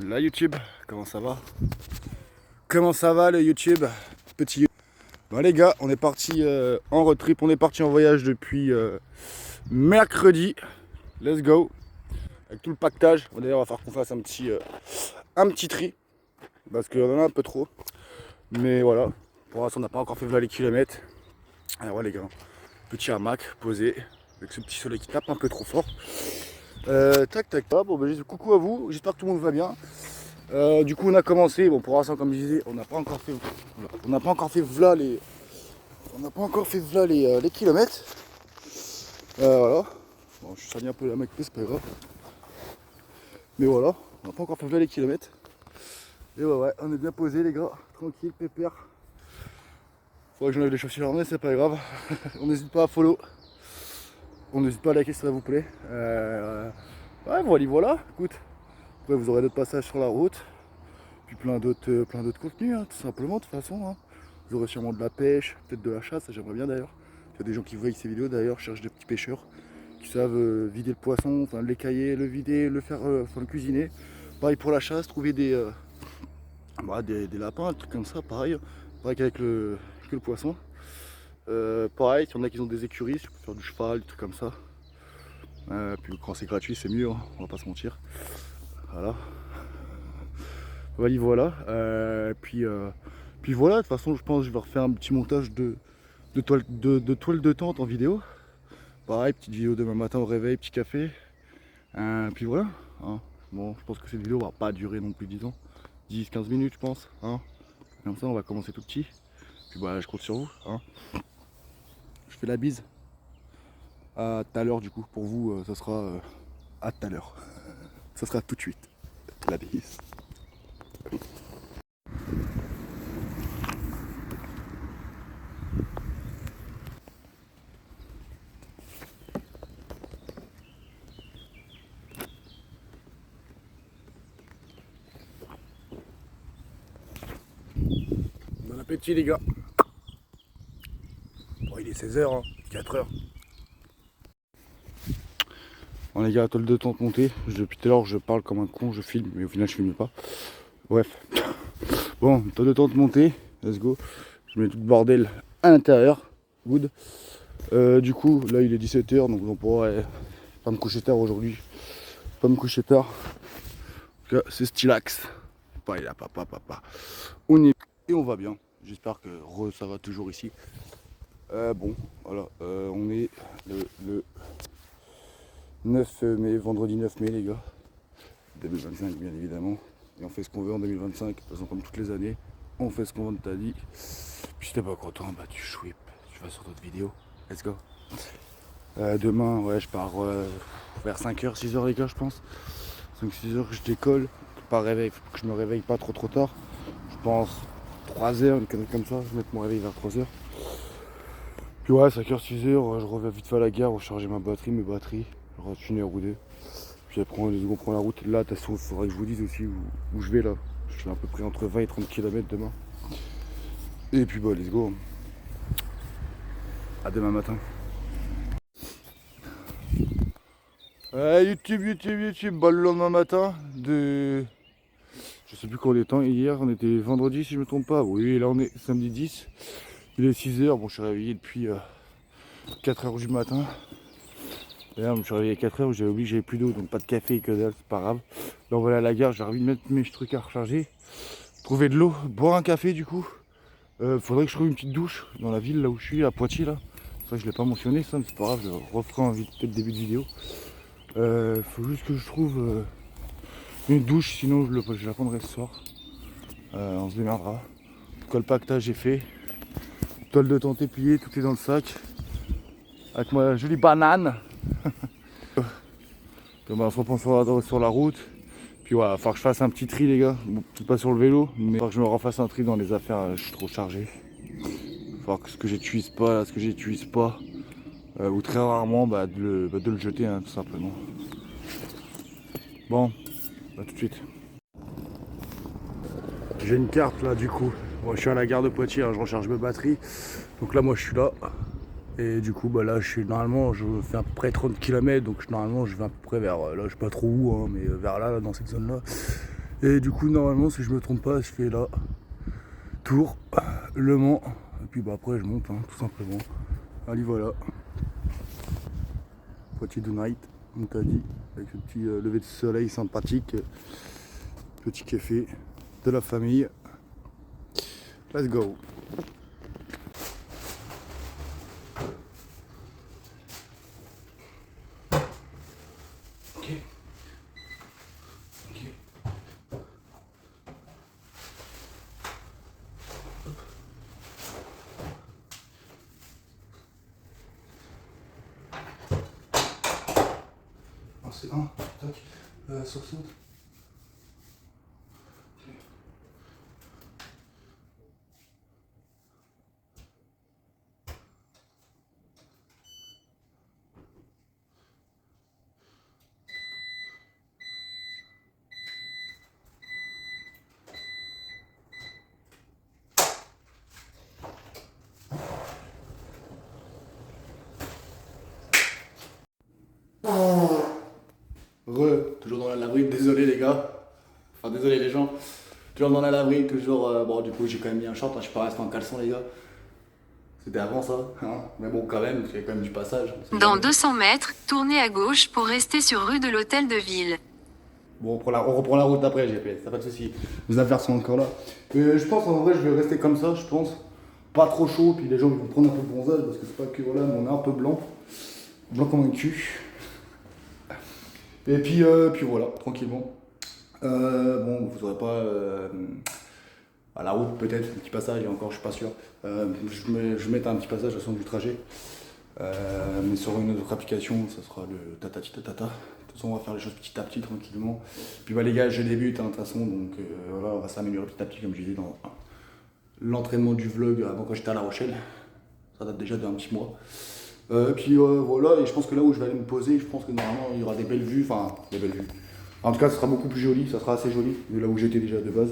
Là YouTube, comment ça va? Comment ça va le YouTube? Petit. Bon les gars, on est parti en road trip, on est parti en voyage depuis mercredi. Let's go. Avec tout le pactage. D'ailleurs on va faire qu'on fasse un petit tri. Parce qu'il y en a un peu trop. Mais voilà. Pour l'instant on n'a pas encore fait les kilomètres. Alors ouais les gars. Petit hamac posé. Avec ce petit soleil qui tape un peu trop fort. Tac tac tac. Bon bah coucou à vous, j'espère que tout le monde va bien. Du coup on a commencé, bon pour l'instant comme je disais, on n'a pas encore fait v'là les kilomètres. Voilà. Bon, je suis sali un peu la mec, c'est pas grave. Mais voilà, on n'a pas encore fait v'là les kilomètres. Et ouais, on est bien posé les gars, tranquille, pépère. Faudrait que j'enlève les chaussures en c'est pas grave. On n'hésite pas à follow. On n'hésite pas à liker si ça vous plaît. Ouais voilà, écoute. Après vous aurez d'autres passages sur la route. Puis plein d'autres contenus, hein, tout simplement, de toute façon. Hein. Vous aurez sûrement de la pêche, peut-être de la chasse, ça j'aimerais bien d'ailleurs. Il y a des gens qui voient ces vidéos d'ailleurs, cherchent des petits pêcheurs qui savent vider le poisson, enfin l'écailler, le vider, le faire, le cuisiner. Pareil pour la chasse, trouver des lapins, des trucs comme ça, pareil qu'avec le poisson. Pareil, il y en a qui ont des écuries, tu peux faire du cheval, des trucs comme ça. Puis quand c'est gratuit, c'est mieux, hein, on va pas se mentir. Voilà. Voilà. Puis voilà, de toute façon, je pense que je vais refaire un petit montage de toile de tente en vidéo. Pareil, petite vidéo demain matin au réveil, petit café. Puis voilà. Hein. Bon, je pense que cette vidéo va pas durer non plus 10 ans. 10-15 minutes, je pense. Hein. Comme ça, on va commencer tout petit. Puis voilà, je compte sur vous. Hein. Je fais la bise. À tout à l'heure, du coup. Pour vous, ça sera à tout à l'heure. Ça sera tout de suite. La bise. Bon appétit les gars. Bon, il est 16h, hein, 4h. Bon les gars, toile de tente montée. Depuis tout à l'heure je parle comme un con, je filme, mais au final je filme pas. Bref. Bon, toile de tente montée, let's go. Je mets tout le bordel à l'intérieur. Good. Du coup, là il est 17h, donc on pourrait pas me coucher tard aujourd'hui. Pas me coucher tard. C'est stylax. Pas il a papa. On y est et on va bien. J'espère que ça va toujours ici. Bon, voilà, on est le 9 mai, vendredi 9 mai les gars. 2025 bien évidemment. Et on fait ce qu'on veut en 2025, de toute façon comme toutes les années. On fait ce qu'on veut, t'as dit. Puis si t'es pas content, bah tu sweep, tu vas sur d'autres vidéos. Let's go. Demain, ouais, je pars vers 5h, 6h les gars, je pense. 5-6h que je décolle. Pas réveil, faut que je me réveille pas trop tard. Je pense 3h, une connerie comme ça, je vais mettre mon réveil vers 3h. Puis ouais, 5h, 6h, je reviens vite fait à la gare, recharger mes batteries, je reste 1 heure ou deux. Puis après on prend la route. Là, de toute façon, il faudrait que je vous dise aussi où je vais là. Je suis à peu près entre 20 et 30 km demain. Et puis bah let's go. À demain matin. YouTube, bah le lendemain matin de... Je sais plus quand on est temps, hier on était vendredi si je me trompe pas. Oui, là on est samedi 10. Il est 6h, bon je suis réveillé depuis 4h du matin. D'ailleurs je me suis réveillé à 4h, j'avais oublié que j'avais plus d'eau, donc pas de café et que dalle, c'est pas grave. Là on va aller à la gare, j'ai envie de mettre mes trucs à recharger. Trouver de l'eau, boire un café du coup. Faudrait que je trouve une petite douche dans la ville là où je suis, à Poitiers là. C'est vrai que je l'ai pas mentionné ça, mais c'est pas grave, je referai en peut-être début de vidéo. Faut juste que je trouve une douche, sinon je la prendrai ce soir. On se démerdera. En tout cas, le pactage est fait. Toile de tente pliée, tout est dans le sac. Avec ma jolie banane. On se reprend sur la route. Puis voilà, il va falloir que je fasse un petit tri les gars. Bon, peut-être pas sur le vélo, mais il va falloir que je me refasse un tri dans les affaires, je suis trop chargé. Il va falloir que ce que j'utilise pas, ce que j'utilise pas. Ou très rarement de le jeter hein, tout simplement. Bon, à tout de suite. J'ai une carte là du coup. Moi je suis à la gare de Poitiers, hein, je recharge mes batteries. Donc là moi je suis là. Et du coup bah là normalement je fais à peu près 30 km. Donc normalement je vais à peu près vers là, je sais pas trop où, hein, mais vers là, dans cette zone là. Et du coup, normalement, si je me trompe pas, je fais là, Tours, Le Mans, et puis bah, après je monte, hein, tout simplement. Allez, voilà. Poitiers de night, on t'a dit, avec ce petit lever de soleil sympathique, petit café de la famille. Let's go. Ok. Ok. Ah, c'est un, tac, sur saute. Toujours dans la laverie, désolé les gars. Enfin désolé les gens. Toujours dans la laverie, toujours. Bon du coup j'ai quand même mis un short, hein, je suis pas resté en caleçon les gars. C'était avant ça, hein. Mais bon quand même, il y a quand même du passage. Dans 200 mètres, tournez à gauche pour rester sur rue de l'Hôtel de Ville. Bon on reprend la route d'après GPS, t'as pas de soucis. Les affaires sont encore là. Je pense en vrai je vais rester comme ça, je pense. Pas trop chaud, puis les gens vont prendre un peu de bronzage parce que c'est pas que voilà, mais on est un peu blanc. Blanc comme un cul. Et puis voilà, tranquillement. Bon, vous aurez pas à la route peut-être un petit passage, et encore je suis pas sûr. Je mets un petit passage à la fin du trajet. Mais sur une autre application, ça sera le tatati tatata. De toute façon, on va faire les choses petit à petit, tranquillement. Puis bah les gars, je débute hein, de toute façon, donc voilà, on va s'améliorer petit à petit, comme je disais dans l'entraînement du vlog avant quand j'étais à La Rochelle. Ça date déjà d'un petit mois. Puis voilà, et je pense que là où je vais aller me poser, je pense que normalement il y aura des belles vues, enfin des belles vues. En tout cas, ça sera beaucoup plus joli, ça sera assez joli, de là où j'étais déjà de base.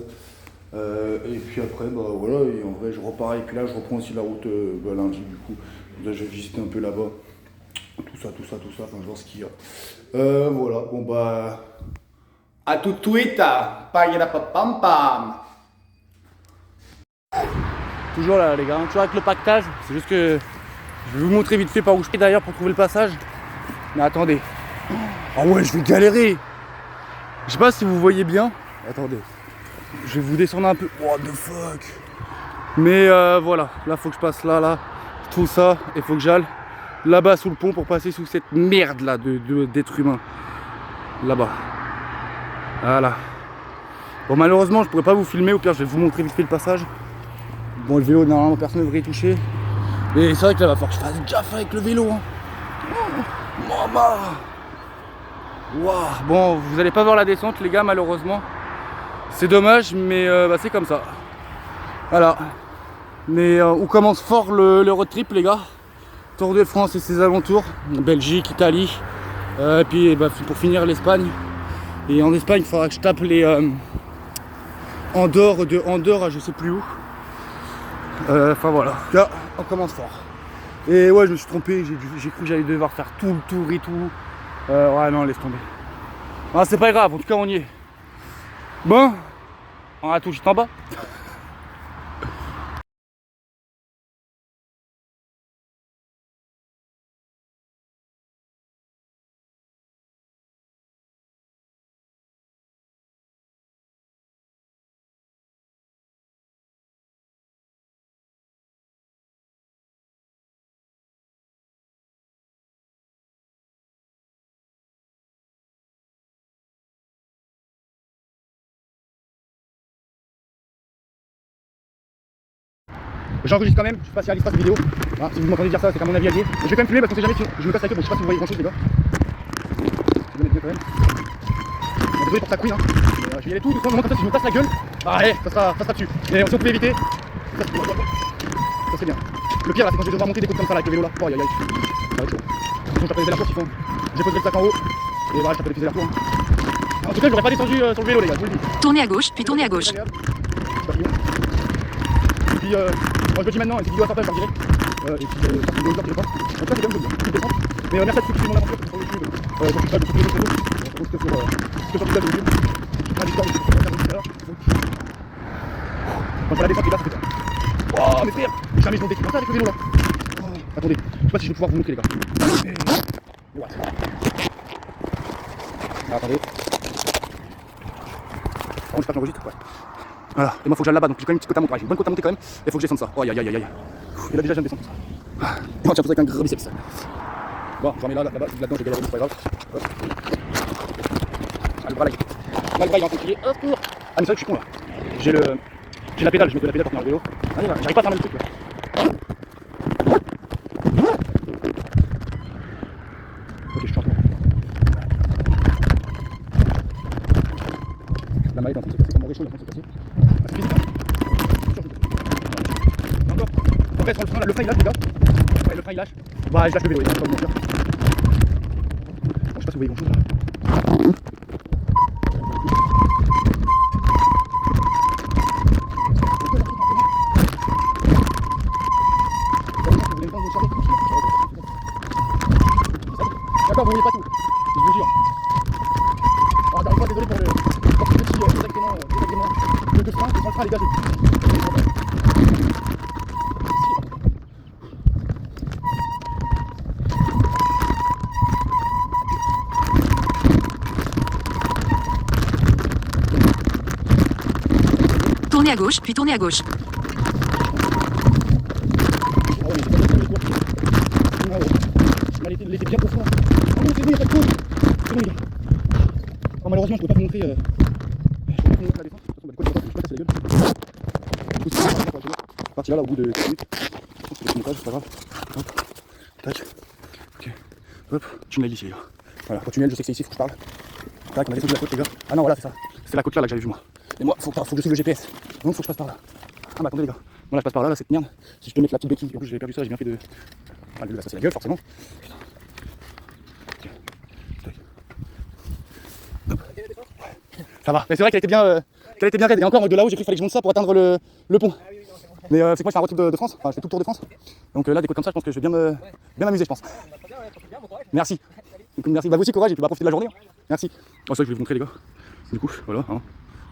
Et puis après, bah voilà, et en vrai je repars, et puis là je reprends aussi la route lundi du coup. Là je vais visiter un peu là-bas, tout ça, enfin je vois ce qu'il y a. Voilà, bon bah... À tout de suite, pam pam. Toujours là les gars, toujours avec le pactage, c'est juste que... Je vais vous montrer vite fait par où je suis d'ailleurs pour trouver le passage. Mais attendez. Ah ouais, je vais galérer. Je sais pas si vous voyez bien. Attendez. Je vais vous descendre un peu. What the fuck. Mais voilà. Là, faut que je passe là. Tout ça. Et faut que j'aille là-bas sous le pont pour passer sous cette merde là d'être humain. Là-bas. Voilà. Bon, malheureusement, je pourrais pas vous filmer. Au pire, je vais vous montrer vite fait le passage. Bon, le vélo, normalement, personne ne devrait y toucher. Et c'est vrai que là, il va falloir que je fasse gaffe avec le vélo. Hein. Oh, maman. Wow. Bon, vous allez pas voir la descente, les gars, malheureusement. C'est dommage, mais bah, c'est comme ça. Voilà. Mais on commence fort le road trip, les gars. Tour de France et ses alentours. Belgique, Italie. Puis bah, pour finir, l'Espagne. Et en Espagne, il faudra que je tape les Andorre à je sais plus où. Enfin voilà, là on commence fort. Et ouais, je me suis trompé, j'ai cru que j'allais devoir faire tout le tour et tout. Ouais non, laisse tomber. Ah, c'est pas grave, en tout cas on y est. Bon, on a tout juste en bas. J'enregistre quand même, je sais pas si Alice passe vidéo. Ah, si vous m'entendez dire ça, c'est qu'à mon avis elle y est. Je vais quand même filmer parce qu'on sait jamais si je me casse la gueule, bon je sais pas si vous voyez grand chose les gars. Je vais mettre bien quand même. Bon, désolé pour ta queen hein. Je vais y aller tout doucement, comme ça si je me casse la gueule, bah allez, ça sera dessus. Mais si on pouvait éviter, ça serait bien. Le pire là c'est quand je vais devoir monter des côtes comme ça là avec le vélo là. Oh aïe aïe. Ça va être chaud. Sinon je tape les allers-retours s'ils font. J'ai posé le sac en haut. Et voilà, je tape les petits allers-retours. Hein. En tout cas je n'aurais pas descendu sur le vélo les gars, je vous le dis. Tournez à gauche, puis tournez à gauche. Et puis, je le dis maintenant, une vidéo à partager en direct. Et puis, ça c'est une vidéo que je pas. En tout cas, c'est quand même bien, toute descente. Mais merci à tous qui suivent mon aventure sur YouTube. Sur YouTube, sur les autres réseaux. On se retrouve sur le YouTube. Et puis, sur l'histoire de Contre la descente, les gars, c'était. Oh, mes frères, jamais je montais comme ça avec le vélo là. Oh, attendez, je sais pas si je vais pouvoir vous montrer, les gars. Et voilà. Ah, attendez. Par contre, j'espère que j'enregistre. Ouais. Voilà, et moi, faut que j'aille là-bas, donc j'ai quand même une petite côte à monter. Ouais, j'ai une bonne côte à monter quand même, et faut que je descende ça. Oh, aïe, aïe, aïe, aïe. Et là, déjà, je viens de descendre ça. Et on tient pour ça avec un gros biceps. Bon, j'en mets là-bas, là-dedans, j'ai galéré, c'est pas grave. Hop. Ah, le bras là, le bras il est en confié. Hop, cours. Ah, mais c'est vrai que je suis con là. J'ai la pédale, je mets de la pédale pour tenir le vélo. Allez, là, j'arrive pas à faire le même truc là. Ok, je suis en train. La maille est en train de se casser, comme mon réchaud est en train de se casser. Ah, c'est vite, hein. Encore. Après, sur le frein, là, le frein il lâche, les gars. Ouais, le frein il lâche. Bah, je lâche le vélo, il est pas bon, bon, je sais pas si vous voyez grand chose là. D'accord, vous voyez pas tout, je vous jure. Oh, encore une fois, désolé pour ce petit désagrément de frein, sans le frein, les gars, Tournez à gauche, puis tournez à gauche. Elle était bien profond. Oh non, c'est bon, il n'y a pas de cause. C'est bon, les gars. Oh, malheureusement, je ne peux pas vous montrer. Je peux pas vous montrer la descente. De toute façon, je vais pas casser la gueule. Du coup, c'est parti là, au bout de 4 minutes. C'est montage, c'est pas grave. Hop, tac. Ok. Hop, tunnel ici, les gars. Voilà, tunnel, je sais que c'est ici, faut que je parle. Tac, on a descendu la côte, les gars. Ah non, voilà, c'est ça. C'est la côte là que j'avais vu, moi. Et moi, faut que je suive le GPS. Donc, faut que je passe par là. Ah, bah attendez, les gars. Moi, là, je passe par là, cette merde. Si je peux mettre la petite béquille, en plus, j'avais perdu ça, j'ai bien fait de. Ah, là, ça, c'est la gueule, forcément. Ça va, mais c'est vrai qu'elle était bien raide. Et encore de là-haut, j'ai cru qu'il fallait que je monte ça pour atteindre le pont. Mais c'est que moi je fais un road trip de France, enfin je fais tout le tour de France. Donc là des côtes comme ça, je pense que je vais bien m'amuser, je pense. Merci. Donc, merci. Bah vous aussi courage et puis bah profitez de la journée. Merci. Oh, c'est vrai que je vais vous montrer les gars. Du coup, voilà. Hein.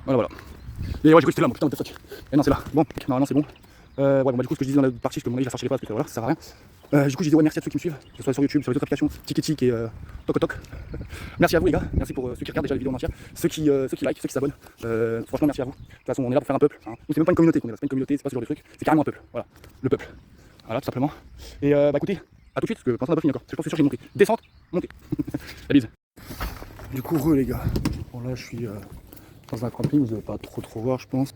Voilà. Et ouais, j'ai cru que c'était là, moi putain, what the fuck. Et non, c'est là. Bon, normalement c'est bon. Ouais, bon, bah, du coup, ce que je disais dans la partie, je peux mon avis, je la sortirai pas parce que voilà, ça sert à rien. Du coup, je disais ouais, merci à tous ceux qui me suivent, que ce soit sur YouTube, sur les autres applications, TikTok et Toc. Merci à vous les gars, merci pour ceux qui regardent déjà les vidéos en entière, ceux qui like, ceux qui s'abonnent. Franchement, merci à vous. De toute façon, on est là pour faire un peuple. Hein. C'est même pas une communauté qu'on est là, c'est pas une communauté, c'est pas ce genre de truc, c'est carrément un peuple. Voilà, le peuple. Voilà, tout simplement. Et bah écoutez, à tout de suite, parce que pour l'instant, on n'a pas fini encore. Je pense que c'est sûr que j'ai monté. Descente, montée. La bise. Du coup, les gars. Bon, là, je suis dans un camping, vous n'allez pas trop voir, je pense.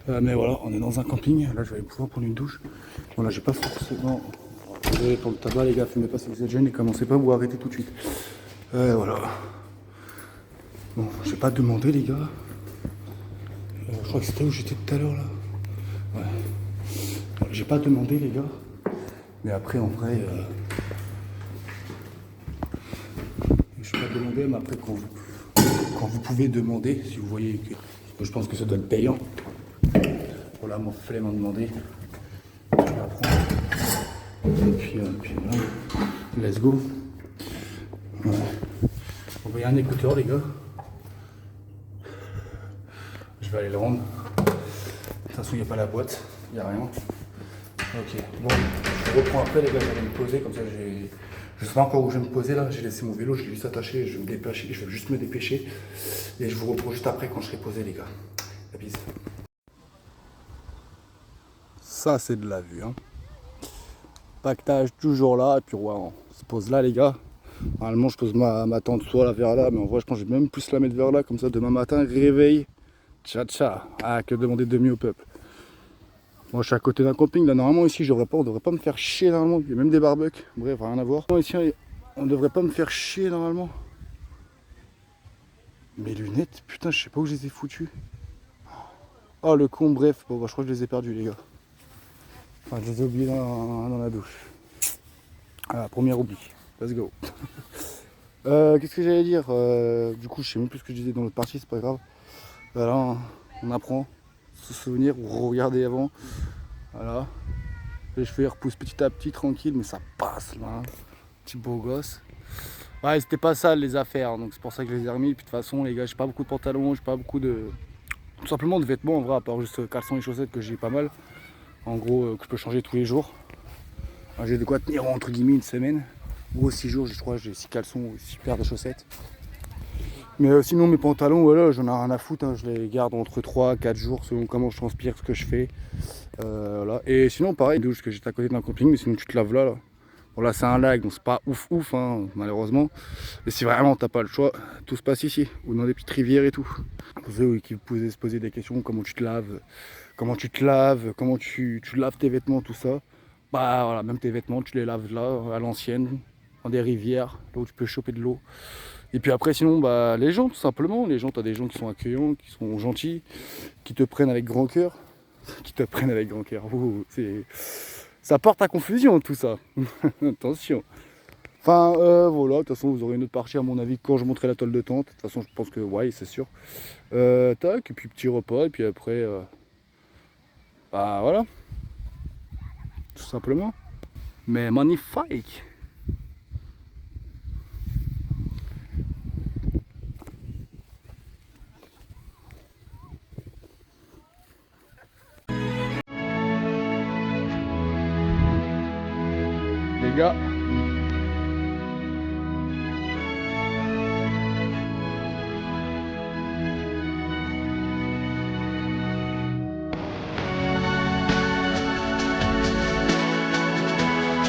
Mais voilà, on est dans un camping, là je vais pouvoir prendre une douche. Bon là j'ai pas forcément... Désolé pour le tabac les gars, fumez pas si vous êtes jeunes et commencez pas ou arrêtez tout de suite. Voilà. Bon, j'ai pas demandé les gars. Je crois que c'était où j'étais tout à l'heure là. Ouais. J'ai pas demandé les gars. Mais après en vrai... Je vais pas demander, mais après quand vous pouvez demander, si vous voyez que... Je pense que ça doit être payant. Voilà, mon flemme à demander. Je vais apprendre. Et puis là, let's go. Ouais. Bon, il y a un écouteur, les gars. Je vais aller le rendre. De toute façon, il n'y a pas la boîte, il n'y a rien. Ok, bon, je reprends après, les gars. Je vais me poser, comme ça, je sais pas encore où je vais me poser là. J'ai laissé mon vélo, je l'ai juste attaché. Je vais me dépêcher, je vais juste me dépêcher. Et je vous retrouve juste après quand je serai posé, les gars. La bise. Ça c'est de la vue hein. Pactage toujours là et puis ouais, on se pose là les gars. Normalement je pose ma tente soit là vers là, mais en vrai je pense que je vais même plus la mettre vers là, comme ça demain matin réveil. Tcha. Ah, que demander de mieux au peuple. Moi je suis à côté d'un camping là, normalement ici on devrait pas me faire chier normalement, il y a même des barbecues, bref rien à voir. Ici on devrait pas me faire chier normalement. Mes lunettes, putain je sais pas où je les ai foutues. Oh le con, bref, bon, bah, je crois que je les ai perdus les gars. Enfin, je les ai oubliés dans la douche. Ah, premier oubli. Let's go. Qu'est-ce que j'allais dire du coup, je sais même plus ce que je disais dans l'autre partie, c'est pas grave. Voilà, on apprend, se souvenir ou regarder avant. Voilà. Les cheveux repoussent petit à petit, tranquille, mais ça passe là. Petit beau gosse. Ouais, c'était pas sale les affaires, donc c'est pour ça que je les ai remis. Puis de toute façon, les gars, j'ai pas beaucoup de pantalons, j'ai pas beaucoup de. Tout simplement de vêtements en vrai, à part juste caleçons et chaussettes que j'ai pas mal. En gros, que je peux changer tous les jours. J'ai de quoi tenir entre guillemets une semaine. Ou 6 jours, je crois, j'ai 6 caleçons ou 6 paires de chaussettes. Mais sinon, mes pantalons, voilà, j'en ai rien à foutre. Hein, je les garde entre 3 4 jours selon comment je transpire, ce que je fais. Voilà. Et sinon, pareil, douche, parce que j'étais à côté d'un camping, mais sinon, tu te laves là. Bon, là, c'est un lac, donc c'est pas ouf, hein, malheureusement. Et si vraiment t'as pas le choix, tout se passe ici, ou dans des petites rivières et tout. Pour ceux qui pouvaient se poser des questions, comment tu te laves, comment tu laves tes vêtements, tout ça. Bah voilà, même tes vêtements, tu les laves là, à l'ancienne, dans des rivières, là où tu peux choper de l'eau. Et puis après, sinon, bah les gens, tout simplement. Les gens, t'as des gens qui sont accueillants, qui sont gentils, qui te prennent avec grand cœur. Qui te prennent avec grand cœur. Oh, ça porte à confusion tout ça. Attention. Enfin, voilà, de toute façon, vous aurez une autre partie, à mon avis, quand je montrerai la toile de tente. De toute façon, je pense que, ouais, c'est sûr. Tac, et puis petit repas, et puis après, bah voilà, tout simplement. Mais magnifique. Les gars,